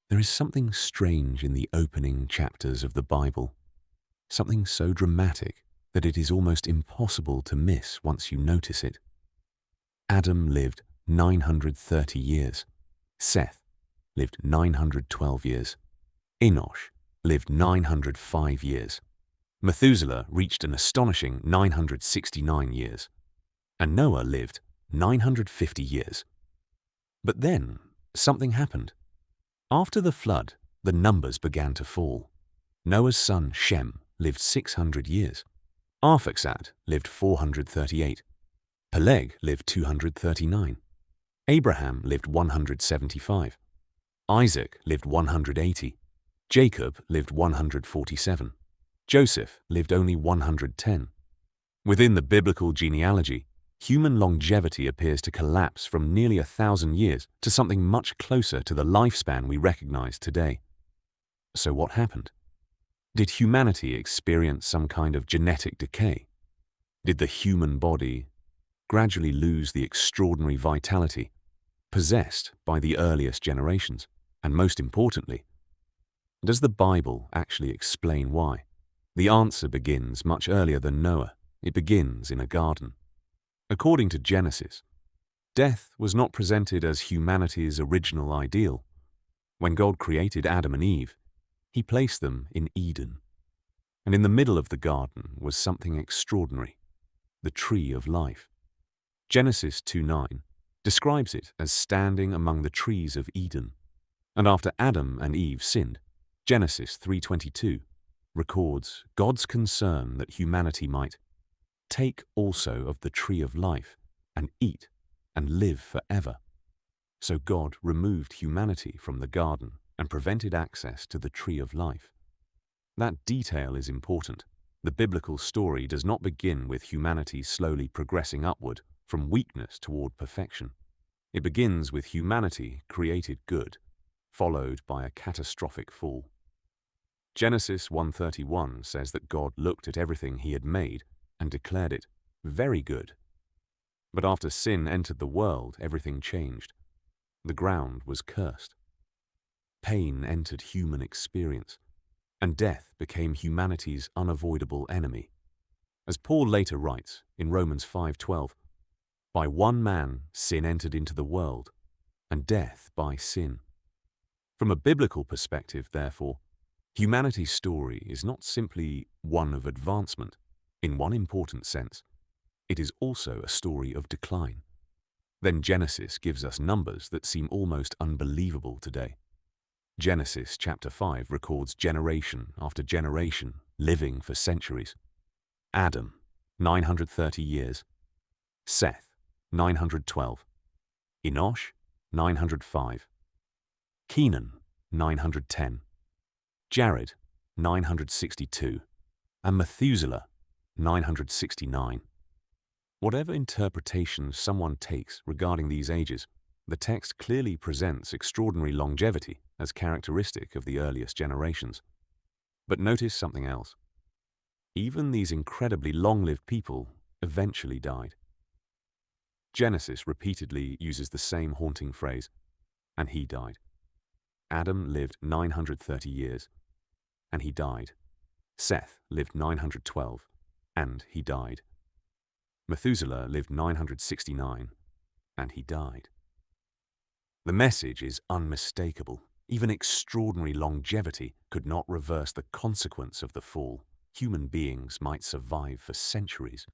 There is something strange in the opening chapters of the Bible, something so dramatic that it is almost impossible to miss once you notice it. Adam lived 930 years. Seth lived 912 years. Enosh lived 905 years. Methuselah reached an astonishing 969 years. And Noah lived 950 years. But then something happened. After the flood, the numbers began to fall. Noah's son Shem lived 600 years. Arphaxad lived 438. Peleg lived 239. Abraham lived 175. Isaac lived 180. Jacob lived 147. Joseph lived only 110. Within the biblical genealogy, human longevity appears to collapse from nearly 1,000 years to something much closer to the lifespan we recognize today. So what happened? Did humanity experience some kind of genetic decay? Did the human body gradually lose the extraordinary vitality possessed by the earliest generations? And most importantly, does the Bible actually explain why? The answer begins much earlier than Noah. It begins in a garden. According to Genesis, death was not presented as humanity's original ideal. When God created Adam and Eve, He placed them in Eden. And in the middle of the garden was something extraordinary, the tree of life. Genesis 2:9 describes it as standing among the trees of Eden. And after Adam and Eve sinned, Genesis 3:22 records God's concern that humanity might take also of the tree of life and eat and live forever. So God removed humanity from the garden and prevented access to the tree of life. That detail is important. The biblical story does not begin with humanity slowly progressing upward from weakness toward perfection. It begins with humanity created good, followed by a catastrophic fall. Genesis 1:31 says that God looked at everything He had made and declared it very good. But after sin entered the world, everything changed. The ground was cursed. Pain entered human experience, and death became humanity's unavoidable enemy. As Paul later writes in Romans 5:12, "By one man sin entered into the world, and death by sin." From a biblical perspective, therefore, humanity's story is not simply one of advancement. In one important sense, it is also a story of decline. Then Genesis gives us numbers that seem almost unbelievable today. Genesis chapter 5 records generation after generation living for centuries. Adam, 930 years. Seth, 912. Enosh, 905. Kenan, 910. Jared, 962. And Methuselah, 969. Whatever interpretation someone takes regarding these ages, the text clearly presents extraordinary longevity as characteristic of the earliest generations. But notice something else. Even these incredibly long-lived people eventually died. Genesis repeatedly uses the same haunting phrase, "and he died." Adam lived 930 years, and he died. Seth lived 912, and he died. Methuselah lived 969, and he died. The message is unmistakable. Even extraordinary longevity could not reverse the consequence of the fall. Human beings might survive for centuries,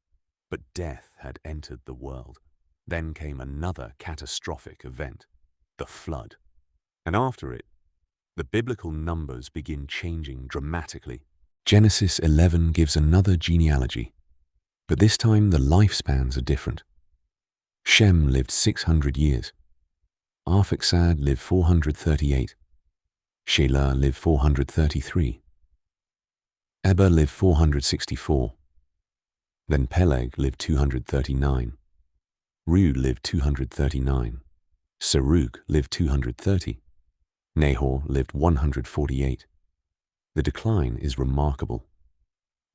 but death had entered the world. Then came another catastrophic event, the flood. And after it, the biblical numbers begin changing dramatically. Genesis 11 gives another genealogy, but this time the lifespans are different. Shem lived 600 years. Arphaxad lived 438. Shelah lived 433. Eber lived 464. Then Peleg lived 239. Reu lived 239. Serug lived 230. Nahor lived 148. The decline is remarkable.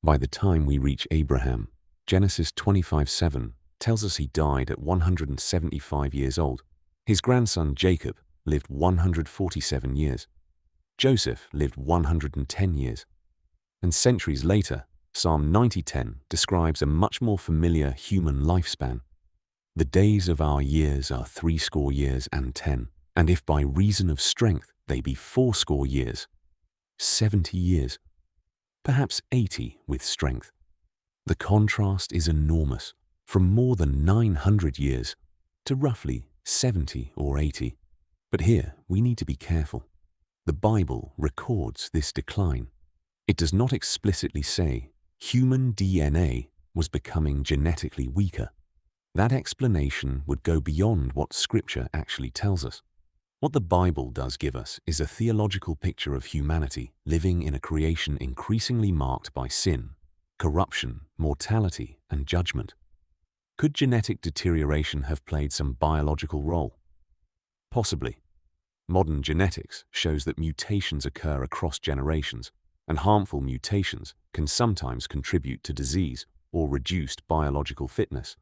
By the time we reach Abraham, Genesis 25:7 tells us he died at 175 years old. His grandson Jacob lived 147 years. Joseph lived 110 years. And centuries later, Psalm 90:10 describes a much more familiar human lifespan. The days of our years are 60 years and 10, and if by reason of strength they be 80 years, 70 years, perhaps 80 with strength. The contrast is enormous, from more than 900 years to roughly 70 or 80. But here we need to be careful. The Bible records this decline. It does not explicitly say human DNA was becoming genetically weaker. That explanation would go beyond what Scripture actually tells us. What the Bible does give us is a theological picture of humanity living in a creation increasingly marked by sin, corruption, mortality, and judgment. Could genetic deterioration have played some biological role? Possibly. Modern genetics shows that mutations occur across generations, and harmful mutations can sometimes contribute to disease or reduced biological fitness.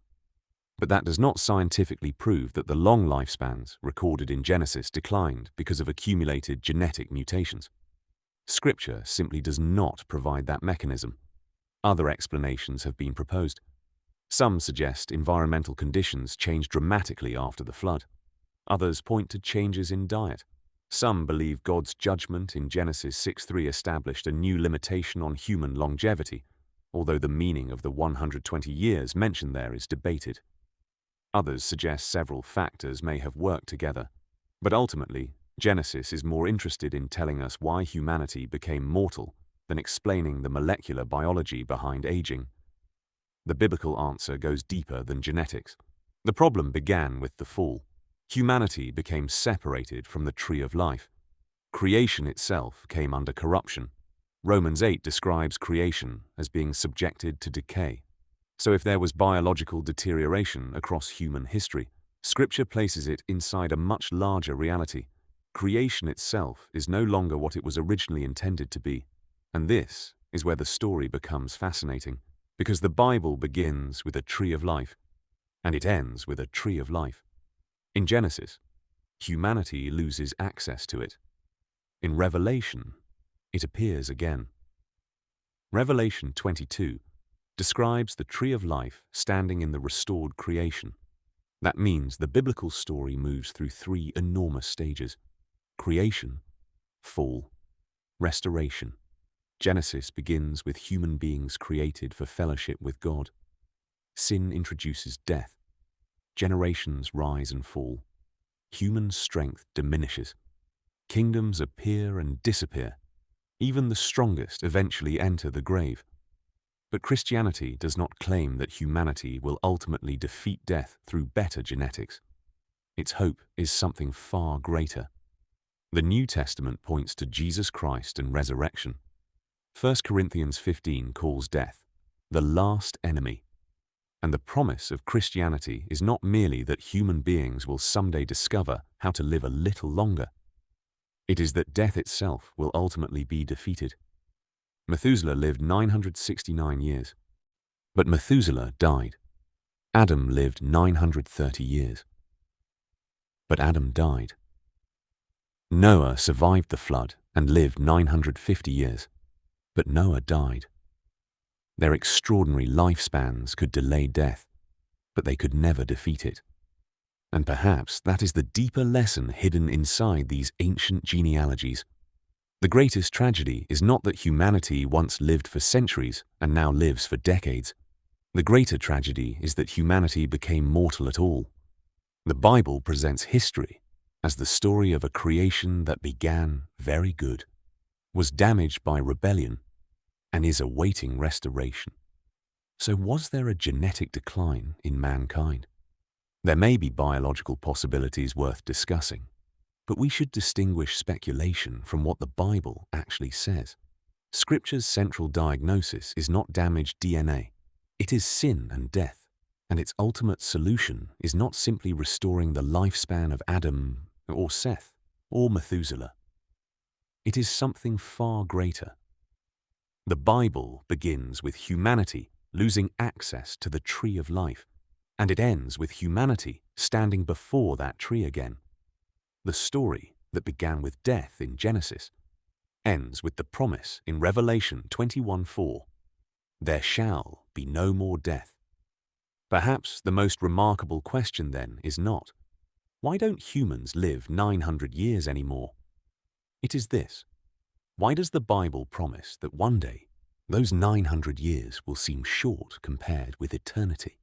But that does not scientifically prove that the long lifespans recorded in Genesis declined because of accumulated genetic mutations. Scripture simply does not provide that mechanism. Other explanations have been proposed. Some suggest environmental conditions changed dramatically after the flood. Others point to changes in diet. Some believe God's judgment in Genesis 6:3 established a new limitation on human longevity, although the meaning of the 120 years mentioned there is debated. Others suggest several factors may have worked together, but ultimately, Genesis is more interested in telling us why humanity became mortal than explaining the molecular biology behind aging. The biblical answer goes deeper than genetics. The problem began with the fall. Humanity became separated from the tree of life. Creation itself came under corruption. Romans 8 describes creation as being subjected to decay. So if there was biological deterioration across human history, Scripture places it inside a much larger reality. Creation itself is no longer what it was originally intended to be. And this is where the story becomes fascinating, because the Bible begins with a tree of life, and it ends with a tree of life. In Genesis, humanity loses access to it. In Revelation, it appears again. Revelation 22 describes the tree of life standing in the restored creation. That means the biblical story moves through 3 enormous stages: creation, fall, restoration. Genesis begins with human beings created for fellowship with God. Sin introduces death. Generations rise and fall. Human strength diminishes. Kingdoms appear and disappear. Even the strongest eventually enter the grave. But Christianity does not claim that humanity will ultimately defeat death through better genetics. Its hope is something far greater. The New Testament points to Jesus Christ and resurrection. 1 Corinthians 15 calls death the last enemy. And the promise of Christianity is not merely that human beings will someday discover how to live a little longer. It is that death itself will ultimately be defeated. Methuselah lived 969 years. But Methuselah died. Adam lived 930 years. But Adam died. Noah survived the flood and lived 950 years. But Noah died. Their extraordinary lifespans could delay death, but they could never defeat it. And perhaps that is the deeper lesson hidden inside these ancient genealogies. The greatest tragedy is not that humanity once lived for centuries and now lives for decades. The greater tragedy is that humanity became mortal at all. The Bible presents history as the story of a creation that began very good, was damaged by rebellion, and is awaiting restoration. So was there a genetic decline in mankind? There may be biological possibilities worth discussing, but we should distinguish speculation from what the Bible actually says. Scripture's central diagnosis is not damaged DNA. It is sin and death, and its ultimate solution is not simply restoring the lifespan of Adam or Seth or Methuselah. It is something far greater. The Bible begins with humanity losing access to the tree of life, and it ends with humanity standing before that tree again. The story that began with death in Genesis ends with the promise in Revelation 21:4, "There shall be no more death." Perhaps the most remarkable question then is not, why don't humans live 900 years anymore? It is this: why does the Bible promise that one day those 900 years will seem short compared with eternity?